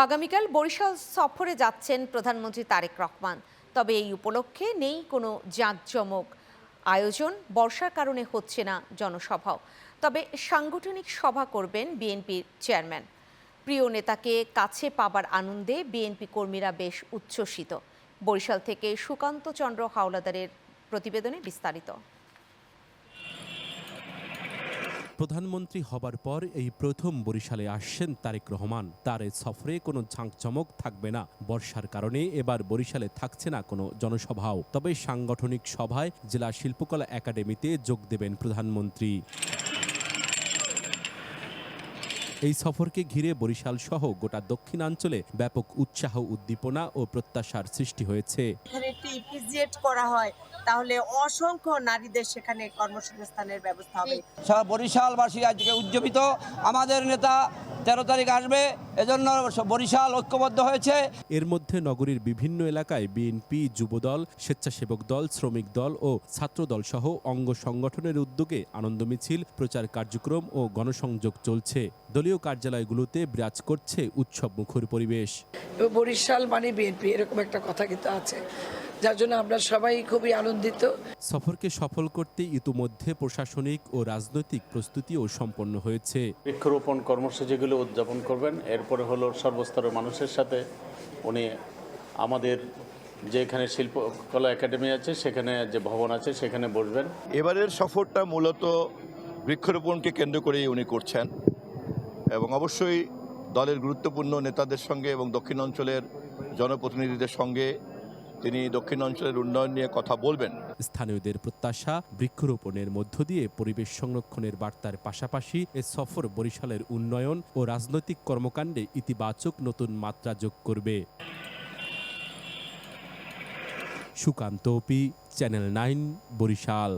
আগামীকাল বরিশাল সফরে যাচ্ছেন প্রধানমন্ত্রী তারেক রহমান। তবে এই উপলক্ষে নেই কোনো জাঁকজমক আয়োজন, বর্ষার কারণে হচ্ছে না জনসভাও। তবে সাংগঠনিক সভা করবেন বিএনপির চেয়ারম্যান। প্রিয় নেতাকে কাছে পাবার আনন্দে বিএনপি কর্মীরা বেশ উচ্ছ্বসিত। বরিশাল থেকে সুকান্ত চন্দ্র হাওলাদারের প্রতিবেদনে বিস্তারিত। প্রধানমন্ত্রী হবার পর এই প্রথম বরিশালে আসছেন তারেক রহমান। তার এই সফরে কোনো ঝাঁকচমক থাকবে না। বর্ষার কারণে এবার বরিশালে থাকছে না কোনো জনসভাও। তবে সাংগঠনিক সভায় জেলা শিল্পকলা একাডেমিতে যোগ দেবেন প্রধানমন্ত্রী। এই সফরকে ঘিরে বরিশাল সহ গোটা দক্ষিণাঞ্চলে ব্যাপক উৎসাহ, উদ্দীপনা ও প্রত্যাশার সৃষ্টি হয়েছে। এখানে একটি ইপিজেড করা হয় তাহলে অসংখ্য নারীদের সেখানে কর্মসংস্থানের ব্যবস্থা হবে। বরিশালবাসী আজকে উজ্জীবিত। আমাদের নেতা 13 তারিখ আসবে, এজন্য বরিশাল ঐক্যবদ্ধ হয়েছে। এর মধ্যে নগরীর বিভিন্ন এলাকায় বিএনপি, যুবদল, স্বেচ্ছাসেবক দল, শ্রমিক দল ও ছাত্রদল সহ অঙ্গ সংগঠনের উদ্যোগে আনন্দ মিছিল, প্রচার কার্যক্রম ও গণসংযোগ চলছে। দলীয় কার্যালয়গুলোতে বিরাজ করছে উৎসবমুখর পরিবেশ। বরিশাল মানে বিএনপি, এরকম একটা কথা কিন্তু আছে, যার জন্য আমরা সবাই খুবই আনন্দিত। সফরকে সফল করতে ইতিমধ্যে প্রশাসনিক ও রাজনৈতিক প্রস্তুতিও সম্পন্ন হয়েছে। বৃক্ষরোপণ কর্মসূচিগুলো উদযাপন করবেন। এরপরে হলো সর্বস্তরের মানুষের সাথে উনি আমাদের যে এখানে শিল্পকলা একাডেমি আছে, সেখানে যে ভবন আছে, সেখানে বসবেন। এবারের সফরটা মূলত বৃক্ষরোপণকে কেন্দ্র করেই উনি করছেন এবং অবশ্যই দলের গুরুত্বপূর্ণ নেতাদের সঙ্গে এবং দক্ষিণ অঞ্চলের জনপ্রতিনিধিদের সঙ্গে তিনি দক্ষিণ অঞ্চলের উন্নয়ন নিয়ে কথা বলবেন। স্থানীয়দের প্রত্যাশা, বৃক্ষরোপণের মধ্য দিয়ে পরিবেশ সংরক্ষণের বার্তার পাশাপাশি এ সফর বরিশালের উন্নয়ন ও রাজনৈতিক কর্মকাণ্ডে ইতিবাচক নতুন মাত্রা যোগ করবে। সুকান্ত, চ্যানেল 9, বরিশাল।